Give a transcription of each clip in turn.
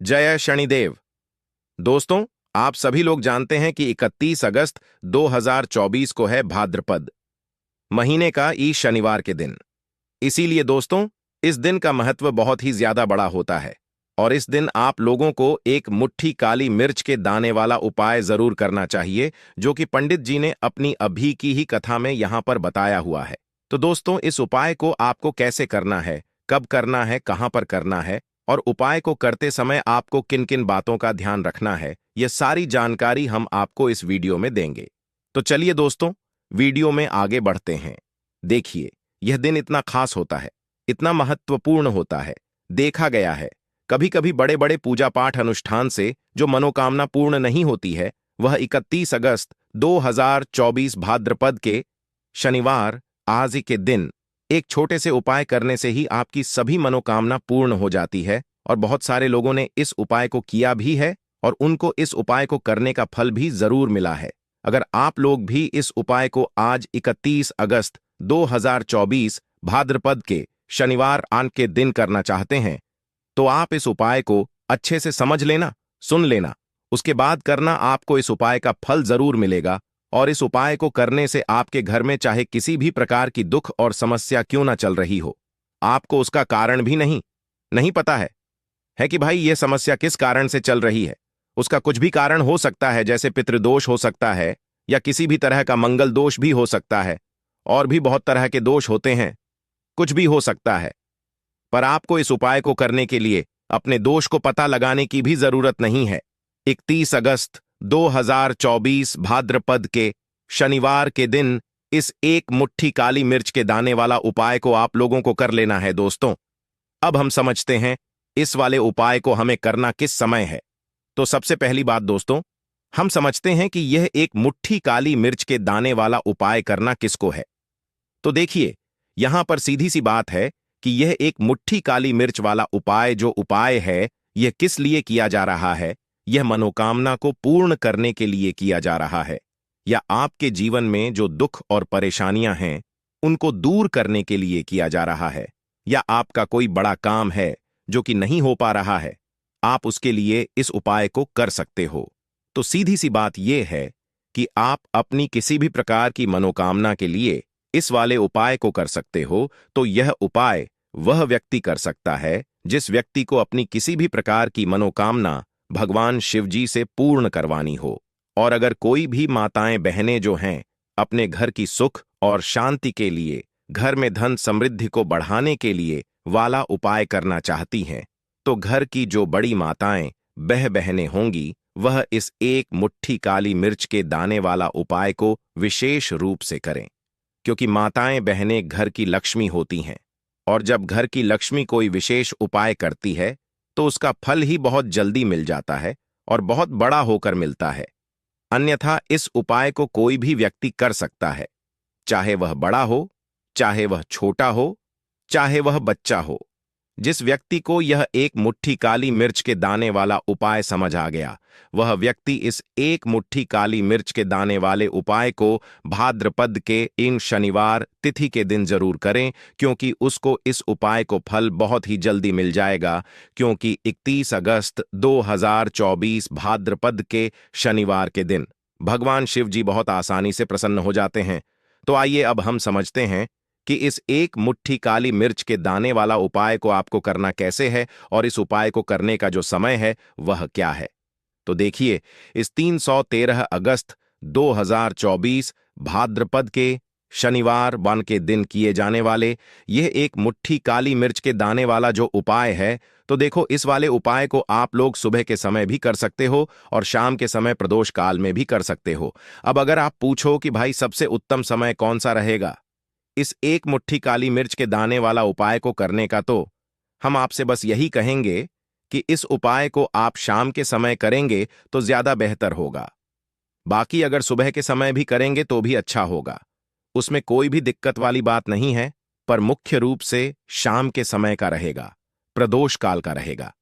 जय शनिदेव। दोस्तों, आप सभी लोग जानते हैं कि 31 अगस्त 2024 को है भाद्रपद महीने का ई शनिवार के दिन। इसीलिए दोस्तों, इस दिन का महत्व बहुत ही ज्यादा बड़ा होता है और इस दिन आप लोगों को एक मुट्ठी काली मिर्च के दाने वाला उपाय जरूर करना चाहिए, जो कि पंडित जी ने अपनी अभी की ही कथा में यहां पर बताया हुआ है। तो दोस्तों, इस उपाय को आपको कैसे करना है, कब करना है, कहां पर करना है और उपाय को करते समय आपको किन किन बातों का ध्यान रखना है, यह सारी जानकारी हम आपको इस वीडियो में देंगे। तो चलिए दोस्तों, वीडियो में आगे बढ़ते हैं। देखिए, यह दिन इतना खास होता है, इतना महत्वपूर्ण होता है। देखा गया है, कभी कभी बड़े बड़े पूजा पाठ अनुष्ठान से जो मनोकामना पूर्ण नहीं होती है, वह 31 अगस्त 2024 भाद्रपद के शनिवार आज ही के दिन एक छोटे से उपाय करने से ही आपकी सभी मनोकामना पूर्ण हो जाती है। और बहुत सारे लोगों ने इस उपाय को किया भी है और उनको इस उपाय को करने का फल भी जरूर मिला है। अगर आप लोग भी इस उपाय को आज 31 अगस्त 2024 भाद्रपद के शनिवार आन के दिन करना चाहते हैं, तो आप इस उपाय को अच्छे से समझ लेना, सुन लेना, उसके बाद करना। आपको इस उपाय का फल जरूर मिलेगा और इस उपाय को करने से आपके घर में चाहे किसी भी प्रकार की दुख और समस्या क्यों ना चल रही हो, आपको उसका कारण भी नहीं नहीं पता है कि भाई यह समस्या किस कारण से चल रही है। उसका कुछ भी कारण हो सकता है, जैसे पितृदोष हो सकता है या किसी भी तरह का मंगल दोष भी हो सकता है, और भी बहुत तरह के दोष होते हैं, कुछ भी हो सकता है। पर आपको इस उपाय को करने के लिए अपने दोष को पता लगाने की भी जरूरत नहीं है। 31 अगस्त 2024 भाद्रपद के शनिवार के दिन इस एक मुट्ठी काली मिर्च के दाने वाला उपाय को आप लोगों को कर लेना है। दोस्तों, अब हम समझते हैं इस वाले उपाय को हमें करना किस समय है। तो सबसे पहली बात दोस्तों, हम समझते हैं कि यह एक मुट्ठी काली मिर्च के दाने वाला उपाय करना किसको है। तो देखिए, यहां पर सीधी सी बात है कि यह एक मुट्ठी काली मिर्च वाला उपाय जो उपाय है, यह किस लिए किया जा रहा है। यह मनोकामना को पूर्ण करने के लिए किया जा रहा है, या आपके जीवन में जो दुख और परेशानियां हैं उनको दूर करने के लिए किया जा रहा है, या आपका कोई बड़ा काम है जो कि नहीं हो पा रहा है, आप उसके लिए इस उपाय को कर सकते हो। तो सीधी सी बात यह है कि आप अपनी किसी भी प्रकार की मनोकामना के लिए इस वाले उपाय को कर सकते हो। तो यह उपाय वह व्यक्ति कर सकता है जिस व्यक्ति को अपनी किसी भी प्रकार की मनोकामना भगवान शिवजी से पूर्ण करवानी हो। और अगर कोई भी माताएं बहनें जो हैं अपने घर की सुख और शांति के लिए, घर में धन समृद्धि को बढ़ाने के लिए वाला उपाय करना चाहती हैं, तो घर की जो बड़ी माताएं बहनें होंगी, वह इस एक मुट्ठी काली मिर्च के दाने वाला उपाय को विशेष रूप से करें। क्योंकि माताएं बहनें घर की लक्ष्मी होती हैं, और जब घर की लक्ष्मी कोई विशेष उपाय करती है तो उसका फल ही बहुत जल्दी मिल जाता है और बहुत बड़ा होकर मिलता है। अन्यथा इस उपाय को कोई भी व्यक्ति कर सकता है, चाहे वह बड़ा हो, चाहे वह छोटा हो, चाहे वह बच्चा हो। जिस व्यक्ति को यह एक मुट्ठी काली मिर्च के दाने वाला उपाय समझ आ गया, वह व्यक्ति इस एक मुट्ठी काली मिर्च के दाने वाले उपाय को भाद्रपद के इन शनिवार तिथि के दिन जरूर करें, क्योंकि उसको इस उपाय को फल बहुत ही जल्दी मिल जाएगा। क्योंकि 31 अगस्त 2024 भाद्रपद के शनिवार के दिन भगवान शिव जी बहुत आसानी से प्रसन्न हो जाते हैं। तो आइए अब हम समझते हैं कि इस एक मुट्ठी काली मिर्च के दाने वाला उपाय को आपको करना कैसे है और इस उपाय को करने का जो समय है वह क्या है। तो देखिए, इस 313 अगस्त 2024 भाद्रपद के शनिवार वन के दिन किए जाने वाले यह एक मुट्ठी काली मिर्च के दाने वाला जो उपाय है, तो देखो, इस वाले उपाय को आप लोग सुबह के समय भी कर सकते हो और शाम के समय प्रदोष काल में भी कर सकते हो। अब अगर आप पूछो कि भाई सबसे उत्तम समय कौन सा रहेगा इस एक मुट्ठी काली मिर्च के दाने वाला उपाय को करने का, तो हम आपसे बस यही कहेंगे कि इस उपाय को आप शाम के समय करेंगे तो ज्यादा बेहतर होगा। बाकी अगर सुबह के समय भी करेंगे तो भी अच्छा होगा, उसमें कोई भी दिक्कत वाली बात नहीं है। पर मुख्य रूप से शाम के समय का रहेगा, प्रदोष काल का रहेगा।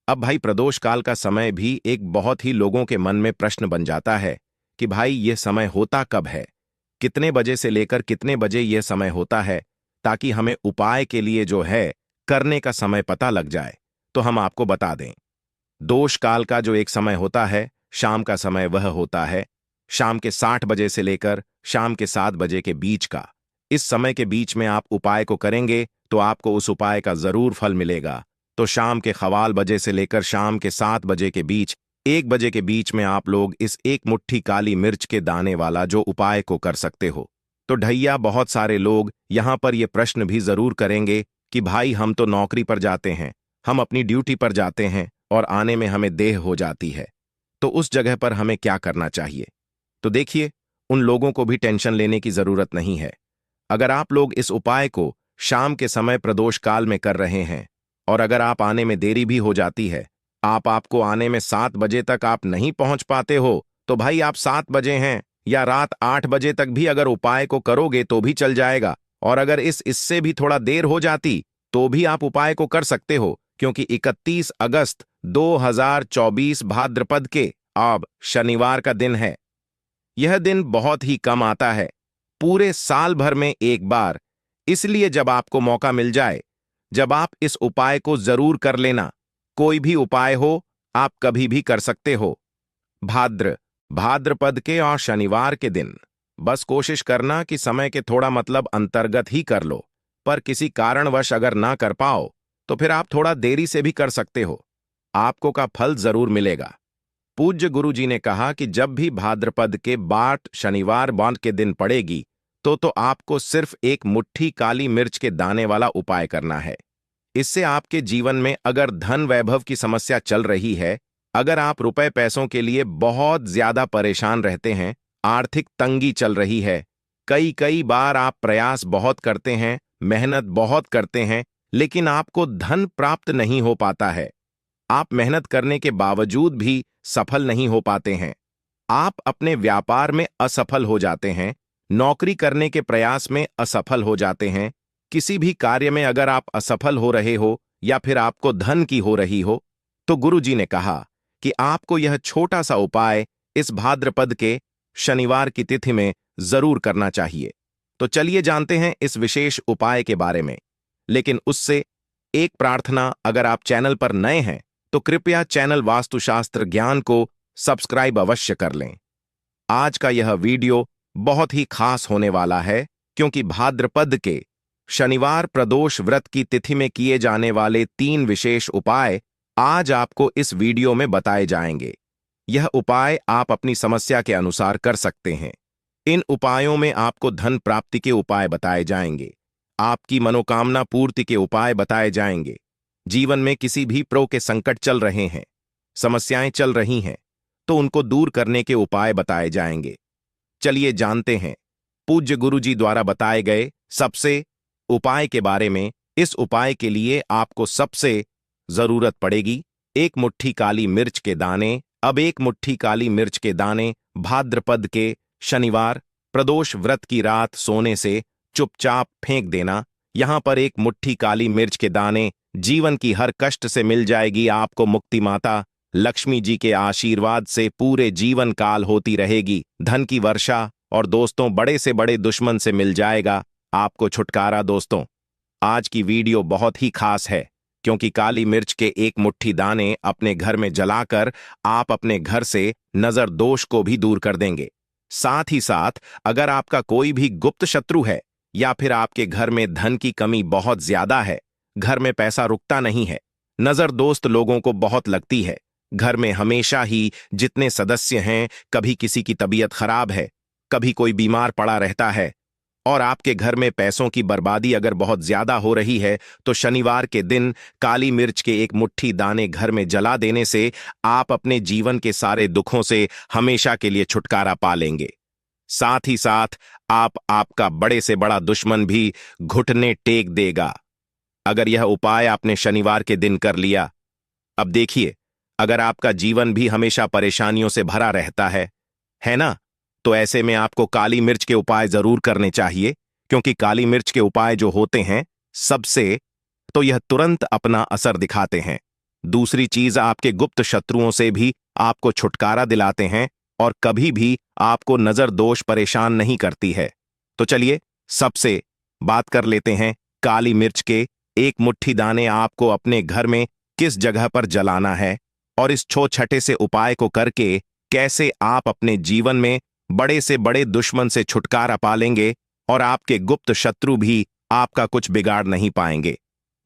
अब भाई, प्रदोष काल का समय भी एक बहुत ही लोगों के मन में प्रश्न बन जाता है कि भाई यह समय होता कब है, कितने बजे से लेकर कितने बजे यह समय होता है, ताकि हमें उपाय के लिए जो है करने का समय पता लग जाए। तो हम आपको बता दें, दोष काल का जो एक समय होता है, शाम का समय वह होता है शाम के 60 बजे से लेकर शाम के 7 बजे के बीच का। इस समय के बीच में आप उपाय को करेंगे तो आपको उस उपाय का जरूर फल मिलेगा। तो शाम के खवाल बजे से लेकर शाम के 7 बजे के बीच 1 बजे के बीच में आप लोग इस एक मुट्ठी काली मिर्च के दाने वाला जो उपाय को कर सकते हो। तो ढैया बहुत सारे लोग यहां पर ये प्रश्न भी जरूर करेंगे कि भाई हम तो नौकरी पर जाते हैं, हम अपनी ड्यूटी पर जाते हैं और आने में हमें देर हो जाती है, तो उस जगह पर हमें क्या करना चाहिए। तो देखिए, उन लोगों को भी टेंशन लेने की जरूरत नहीं है। अगर आप लोग इस उपाय को शाम के समय प्रदोष काल में कर रहे हैं और अगर आप आने में देरी भी हो जाती है, आपको आने में 7 बजे तक आप नहीं पहुंच पाते हो, तो भाई आप 7 बजे हैं या रात 8 बजे तक भी अगर उपाय को करोगे तो भी चल जाएगा। और अगर इससे भी थोड़ा देर हो जाती तो भी आप उपाय को कर सकते हो, क्योंकि 31 अगस्त 2024 भाद्रपद के अब शनिवार का दिन है। यह दिन बहुत ही कम आता है, पूरे साल भर में एक बार। इसलिए जब आपको मौका मिल जाए, जब आप इस उपाय को जरूर कर लेना। कोई भी उपाय हो, आप कभी भी कर सकते हो। भाद्रपद के और शनिवार के दिन बस कोशिश करना कि समय के थोड़ा मतलब अंतर्गत ही कर लो, पर किसी कारणवश अगर ना कर पाओ तो फिर आप थोड़ा देरी से भी कर सकते हो, आपको का फल जरूर मिलेगा। पूज्य गुरु जी ने कहा कि जब भी भाद्रपद के 8 शनिवार बांध के दिन पड़ेगी तो आपको सिर्फ एक मुट्ठी काली मिर्च के दाने वाला उपाय करना है। इससे आपके जीवन में अगर धन वैभव की समस्या चल रही है, अगर आप रुपए पैसों के लिए बहुत ज्यादा परेशान रहते हैं, आर्थिक तंगी चल रही है, कई बार आप प्रयास बहुत करते हैं, मेहनत बहुत करते हैं, लेकिन आपको धन प्राप्त नहीं हो पाता है, आप मेहनत करने के बावजूद भी सफल नहीं हो पाते हैं, आप अपने व्यापार में असफल हो जाते हैं, नौकरी करने के प्रयास में असफल हो जाते हैं, किसी भी कार्य में अगर आप असफल हो रहे हो या फिर आपको धन की हो रही हो, तो गुरु जी ने कहा कि आपको यह छोटा सा उपाय इस भाद्रपद के शनिवार की तिथि में जरूर करना चाहिए। तो चलिए जानते हैं इस विशेष उपाय के बारे में। लेकिन उससे एक प्रार्थना, अगर आप चैनल पर नए हैं तो कृपया चैनल वास्तुशास्त्र ज्ञान को सब्सक्राइब अवश्य कर लें। आज का यह वीडियो बहुत ही खास होने वाला है, क्योंकि भाद्रपद के शनिवार प्रदोष व्रत की तिथि में किए जाने वाले 3 विशेष उपाय आज आपको इस वीडियो में बताए जाएंगे। यह उपाय आप अपनी समस्या के अनुसार कर सकते हैं। इन उपायों में आपको धन प्राप्ति के उपाय बताए जाएंगे, आपकी मनोकामना पूर्ति के उपाय बताए जाएंगे। जीवन में किसी भी प्रकार के संकट चल रहे हैं, समस्याएं चल रही हैं, तो उनको दूर करने के उपाय बताए जाएंगे। चलिए जानते हैं पूज्य गुरु जी द्वारा बताए गए सबसे उपाय के बारे में। इस उपाय के लिए आपको सबसे जरूरत पड़ेगी एक मुट्ठी काली मिर्च के दाने। अब एक मुट्ठी काली मिर्च के दाने भाद्रपद के शनिवार प्रदोष व्रत की रात सोने से चुपचाप फेंक देना। यहां पर एक मुट्ठी काली मिर्च के दाने जीवन की हर कष्ट से मिल जाएगी आपको मुक्ति। माता लक्ष्मी जी के आशीर्वाद से पूरे जीवन काल होती रहेगी धन की वर्षा, और दोस्तों बड़े से बड़े दुश्मन से मिल जाएगा आपको छुटकारा। दोस्तों आज की वीडियो बहुत ही खास है, क्योंकि काली मिर्च के एक मुट्ठी दाने अपने घर में जलाकर आप अपने घर से नजर दोष को भी दूर कर देंगे। साथ ही साथ अगर आपका कोई भी गुप्त शत्रु है या फिर आपके घर में धन की कमी बहुत ज्यादा है, घर में पैसा रुकता नहीं है, नजर दोस्त लोगों को बहुत लगती है, घर में हमेशा ही जितने सदस्य हैं कभी किसी की तबीयत खराब है, कभी कोई बीमार पड़ा रहता है, और आपके घर में पैसों की बर्बादी अगर बहुत ज्यादा हो रही है, तो शनिवार के दिन काली मिर्च के एक मुट्ठी दाने घर में जला देने से आप अपने जीवन के सारे दुखों से हमेशा के लिए छुटकारा पा लेंगे। साथ ही साथ आपका बड़े से बड़ा दुश्मन भी घुटने टेक देगा अगर यह उपाय आपने शनिवार के दिन कर लिया। अब देखिए, अगर आपका जीवन भी हमेशा परेशानियों से भरा रहता है ना, तो ऐसे में आपको काली मिर्च के उपाय जरूर करने चाहिए, क्योंकि काली मिर्च के उपाय जो होते हैं सबसे तो यह तुरंत अपना असर दिखाते हैं। दूसरी चीज, आपके गुप्त शत्रुओं से भी आपको छुटकारा दिलाते हैं और कभी भी आपको नजर दोष परेशान नहीं करती है। तो चलिए सबसे बात कर लेते हैं काली मिर्च के एक मुट्ठी दाने आपको अपने घर में किस जगह पर जलाना है। और इस छोटे से उपाय को करके कैसे आप अपने जीवन में बड़े से बड़े दुश्मन से छुटकारा पालेंगे और आपके गुप्त शत्रु भी आपका कुछ बिगाड़ नहीं पाएंगे।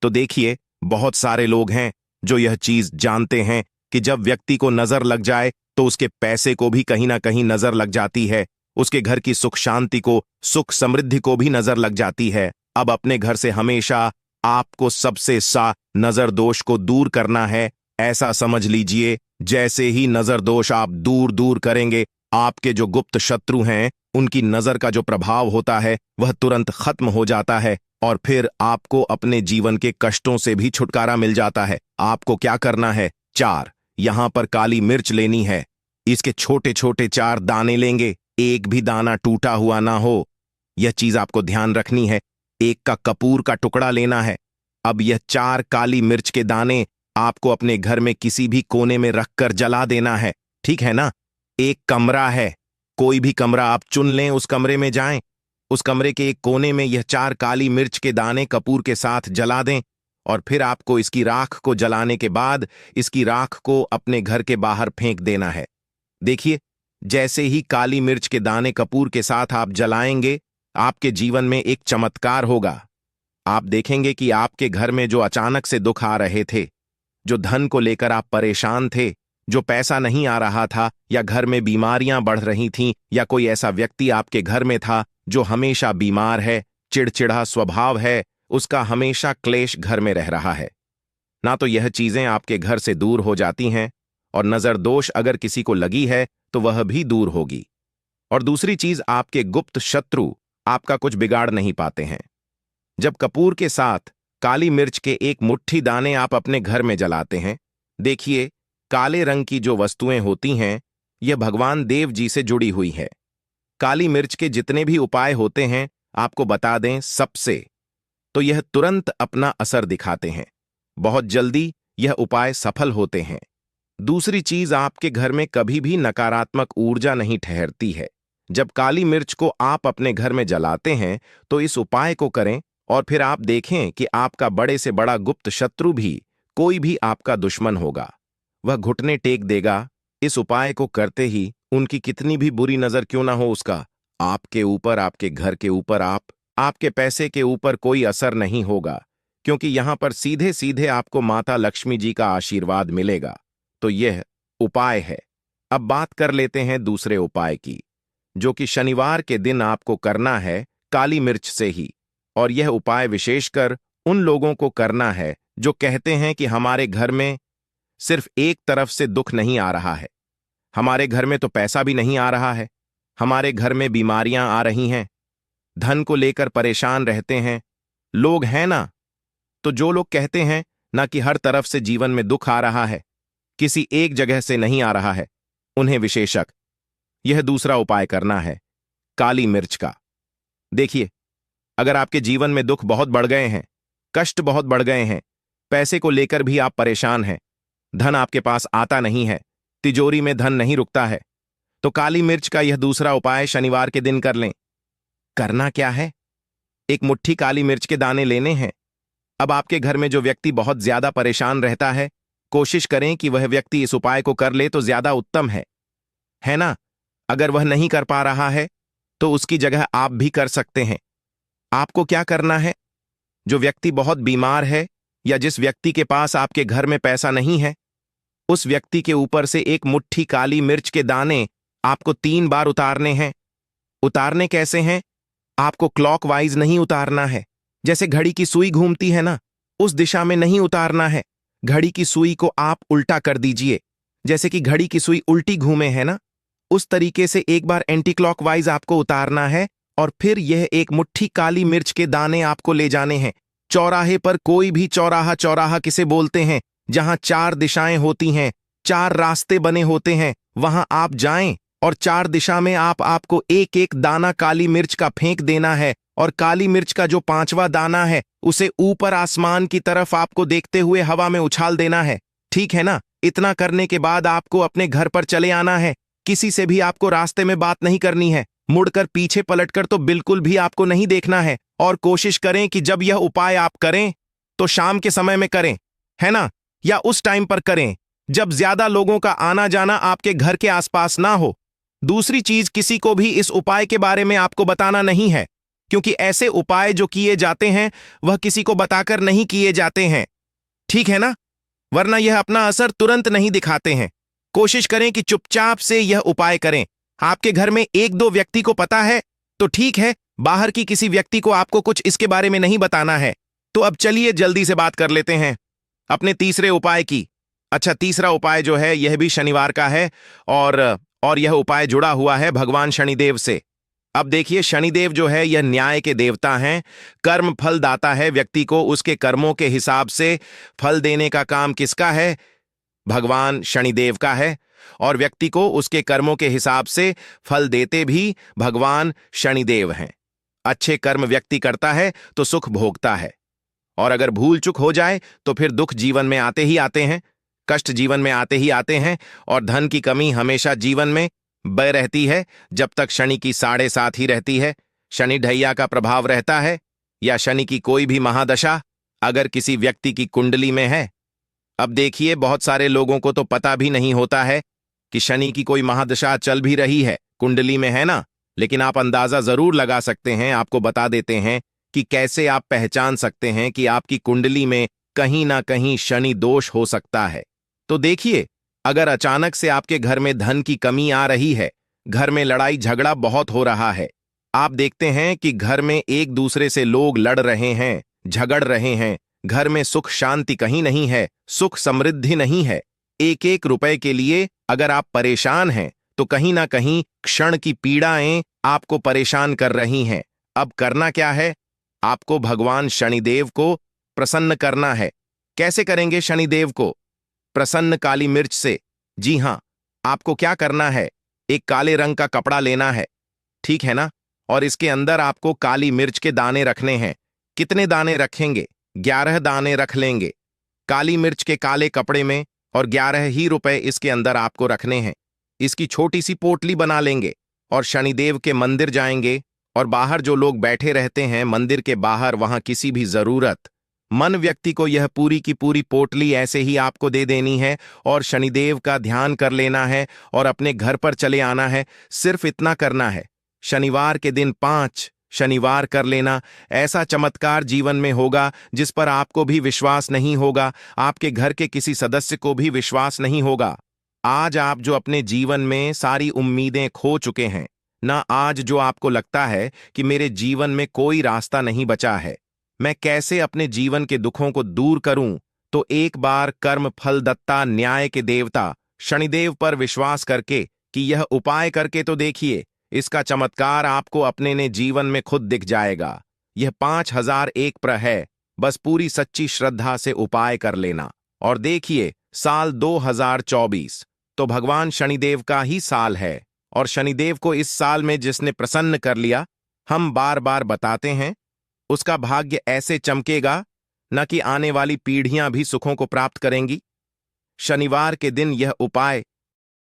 तो देखिए, बहुत सारे लोग हैं जो यह चीज जानते हैं कि जब व्यक्ति को नजर लग जाए तो उसके पैसे को भी कहीं ना कहीं नजर लग जाती है, उसके घर की सुख शांति को, सुख समृद्धि को भी नजर लग जाती है। अब अपने घर से हमेशा आपको सबसे नजर दोष को दूर करना है। ऐसा समझ लीजिए, जैसे ही नजर दोष आप दूर दूर करेंगे, आपके जो गुप्त शत्रु हैं उनकी नजर का जो प्रभाव होता है वह तुरंत खत्म हो जाता है और फिर आपको अपने जीवन के कष्टों से भी छुटकारा मिल जाता है। आपको क्या करना है? 4 यहां पर काली मिर्च लेनी है। इसके छोटे छोटे 4 दाने लेंगे, एक भी दाना टूटा हुआ ना हो, यह चीज आपको ध्यान रखनी है। एक का कपूर का टुकड़ा लेना है। अब यह 4 काली मिर्च के दाने आपको अपने घर में किसी भी कोने में रखकर जला देना है, ठीक है ना? एक कमरा है, कोई भी कमरा आप चुन लें, उस कमरे में जाएं, उस कमरे के एक कोने में यह 4 काली मिर्च के दाने कपूर के साथ जला दें और फिर आपको इसकी राख को जलाने के बाद इसकी राख को अपने घर के बाहर फेंक देना है। देखिए, जैसे ही काली मिर्च के दाने कपूर के साथ आप जलाएंगे, आपके जीवन में एक चमत्कार होगा। आप देखेंगे कि आपके घर में जो अचानक से दुख आ रहे थे, जो धन को लेकर आप परेशान थे, जो पैसा नहीं आ रहा था, या घर में बीमारियां बढ़ रही थीं, या कोई ऐसा व्यक्ति आपके घर में था जो हमेशा बीमार है, चिड़चिड़ा स्वभाव है, उसका हमेशा क्लेश घर में रह रहा है ना, तो यह चीजें आपके घर से दूर हो जाती हैं और नजर दोष अगर किसी को लगी है तो वह भी दूर होगी। और दूसरी चीज, आपके गुप्त शत्रु आपका कुछ बिगाड़ नहीं पाते हैं। जब कपूर के साथ काली मिर्च के एक मुट्ठी दाने आप अपने घर में जलाते हैं, देखिए, काले रंग की जो वस्तुएं होती हैं यह भगवान देव जी से जुड़ी हुई है। काली मिर्च के जितने भी उपाय होते हैं आपको बता दें सबसे, तो यह तुरंत अपना असर दिखाते हैं, बहुत जल्दी यह उपाय सफल होते हैं। दूसरी चीज, आपके घर में कभी भी नकारात्मक ऊर्जा नहीं ठहरती है। जब काली मिर्च को आप अपने घर में जलाते हैं तो इस उपाय को करें और फिर आप देखें कि आपका बड़े से बड़ा गुप्त शत्रु भी, कोई भी आपका दुश्मन होगा, वह घुटने टेक देगा। इस उपाय को करते ही उनकी कितनी भी बुरी नजर क्यों ना हो, उसका आपके ऊपर, आपके घर के ऊपर, आपके पैसे के ऊपर कोई असर नहीं होगा, क्योंकि यहां पर सीधे सीधे आपको माता लक्ष्मी जी का आशीर्वाद मिलेगा। तो यह उपाय है। अब बात कर लेते हैं दूसरे उपाय की, जो कि शनिवार के दिन आपको करना है काली मिर्च से ही। और यह उपाय विशेषकर उन लोगों को करना है जो कहते हैं कि हमारे घर में सिर्फ एक तरफ से दुख नहीं आ रहा है, हमारे घर में तो पैसा भी नहीं आ रहा है, हमारे घर में बीमारियां आ रही हैं, धन को लेकर परेशान रहते हैं लोग, हैं ना? तो जो लोग कहते हैं ना कि हर तरफ से जीवन में दुख आ रहा है, किसी एक जगह से नहीं आ रहा है, उन्हें विशेषक यह दूसरा उपाय करना है काली मिर्च का। देखिए, अगर आपके जीवन में दुख बहुत बढ़ गए हैं, कष्ट बहुत बढ़ गए हैं, पैसे को लेकर भी आप परेशान हैं, धन आपके पास आता नहीं है, तिजोरी में धन नहीं रुकता है, तो काली मिर्च का यह दूसरा उपाय शनिवार के दिन कर लें। करना क्या है? एक मुट्ठी काली मिर्च के दाने लेने हैं। अब आपके घर में जो व्यक्ति बहुत ज्यादा परेशान रहता है, कोशिश करें कि वह व्यक्ति इस उपाय को कर ले तो ज्यादा उत्तम है ना? अगर वह नहीं कर पा रहा है तो उसकी जगह आप भी कर सकते हैं। आपको क्या करना है? जो व्यक्ति बहुत बीमार है या जिस व्यक्ति के पास आपके घर में पैसा नहीं है, उस व्यक्ति के ऊपर से एक मुट्ठी काली मिर्च के दाने आपको 3 बार उतारने हैं। उतारने कैसे हैं? आपको क्लॉकवाइज नहीं उतारना है, जैसे घड़ी की सुई घूमती है ना, उस दिशा में नहीं उतारना है। घड़ी की सुई को आप उल्टा कर दीजिए, जैसे कि घड़ी की सुई उल्टी घूमे है ना, उस तरीके से एक बार एंटी क्लॉकवाइज आपको उतारना है। और फिर यह एक मुट्ठी काली मिर्च के दाने आपको ले जाने हैं चौराहे पर। कोई भी चौराहा, चौराहा किसे बोलते हैं? जहां 4 दिशाएं होती हैं, 4 रास्ते बने होते हैं, वहां आप जाएं और 4 दिशा में आपको एक एक दाना काली मिर्च का फेंक देना है। और काली मिर्च का जो 5वां दाना है उसे ऊपर आसमान की तरफ आपको देखते हुए हवा में उछाल देना है, ठीक है ना? इतना करने के बाद आपको अपने घर पर चले आना है। किसी से भी आपको रास्ते में बात नहीं करनी है, मुड़कर पीछे पलटकर तो बिल्कुल भी आपको नहीं देखना है। और कोशिश करें कि जब यह उपाय आप करें तो शाम के समय में करें, है ना? या उस टाइम पर करें जब ज्यादा लोगों का आना जाना आपके घर के आसपास ना हो। दूसरी चीज, किसी को भी इस उपाय के बारे में आपको बताना नहीं है, क्योंकि ऐसे उपाय जो किए जाते हैं वह किसी को बताकर नहीं किए जाते हैं, ठीक है ना? वरना यह अपना असर तुरंत नहीं दिखाते हैं। कोशिश करें कि चुपचाप से यह उपाय करें। आपके घर में एक दो व्यक्ति को पता है तो ठीक है, बाहर की किसी व्यक्ति को आपको कुछ इसके बारे में नहीं बताना है। तो अब चलिए जल्दी से बात कर लेते हैं अपने तीसरे उपाय की। अच्छा, तीसरा उपाय जो है यह भी शनिवार का है, और यह उपाय जुड़ा हुआ है भगवान शनिदेव से। अब देखिए, शनिदेव जो है यह न्याय के देवता हैं, कर्म फल दाता है। व्यक्ति को उसके कर्मों के हिसाब से फल देने का काम किसका है? भगवान शनिदेव का है। और व्यक्ति को उसके कर्मों के हिसाब से फल देते भी भगवान शनिदेव हैं। अच्छे कर्म व्यक्ति करता है तो सुख भोगता है, और अगर भूल चूक हो जाए तो फिर दुख जीवन में आते ही आते हैं, कष्ट जीवन में आते ही आते हैं, और धन की कमी हमेशा जीवन में बय रहती है जब तक शनि की 7.5 ही रहती है। शनि ढैया का प्रभाव रहता है, या शनि की कोई भी महादशा अगर किसी व्यक्ति की कुंडली में है। अब देखिए, बहुत सारे लोगों को तो पता भी नहीं होता है कि शनि की कोई महादशा चल भी रही है, कुंडली में है ना। लेकिन आप अंदाजा जरूर लगा सकते हैं। आपको बता देते हैं कि कैसे आप पहचान सकते हैं कि आपकी कुंडली में कहीं ना कहीं शनि दोष हो सकता है। तो देखिए, अगर अचानक से आपके घर में धन की कमी आ रही है, घर में लड़ाई झगड़ा बहुत हो रहा है, आप देखते हैं कि घर में एक दूसरे से लोग लड़ रहे हैं, झगड़ रहे हैं, घर में सुख शांति कहीं नहीं है, सुख समृद्धि नहीं है, एक एक रुपए के लिए अगर आप परेशान हैं तो कहीं ना कहीं क्षण की पीड़ाएं आपको परेशान कर रही हैं। अब करना क्या है? आपको भगवान शनिदेव को प्रसन्न करना है। कैसे करेंगे शनिदेव को प्रसन्न? काली मिर्च से। जी हां, आपको क्या करना है, एक काले रंग का कपड़ा लेना है, ठीक है ना? और इसके अंदर आपको काली मिर्च के दाने रखने हैं। कितने दाने रखेंगे? 11 दाने रख लेंगे काली मिर्च के काले कपड़े में, और 11 ही रुपए इसके अंदर आपको रखने हैं। इसकी छोटी सी पोटली बना लेंगे और शनिदेव के मंदिर जाएंगे, और बाहर जो लोग बैठे रहते हैं मंदिर के बाहर, वहां किसी भी जरूरत मन व्यक्ति को यह पूरी की पूरी पोटली ऐसे ही आपको दे देनी है, और शनिदेव का ध्यान कर लेना है और अपने घर पर चले आना है। सिर्फ इतना करना है। शनिवार के दिन 5 शनिवार कर लेना। ऐसा चमत्कार जीवन में होगा जिस पर आपको भी विश्वास नहीं होगा, आपके घर के किसी सदस्य को भी विश्वास नहीं होगा। आज आप जो अपने जीवन में सारी उम्मीदें खो चुके हैं ना, आज जो आपको लगता है कि मेरे जीवन में कोई रास्ता नहीं बचा है, मैं कैसे अपने जीवन के दुखों को दूर करूं, तो एक बार कर्म फल दत्ता न्याय के देवता शनिदेव पर विश्वास करके कि यह उपाय करके तो देखिए, इसका चमत्कार आपको अपने ने जीवन में खुद दिख जाएगा। यह 5001 प्र है। बस पूरी सच्ची श्रद्धा से उपाय कर लेना, और देखिए, साल 2024 तो भगवान शनिदेव का ही साल है, और शनिदेव को इस साल में जिसने प्रसन्न कर लिया, हम बार बार बताते हैं, उसका भाग्य ऐसे चमकेगा न कि आने वाली पीढ़ियां भी सुखों को प्राप्त करेंगी। शनिवार के दिन यह उपाय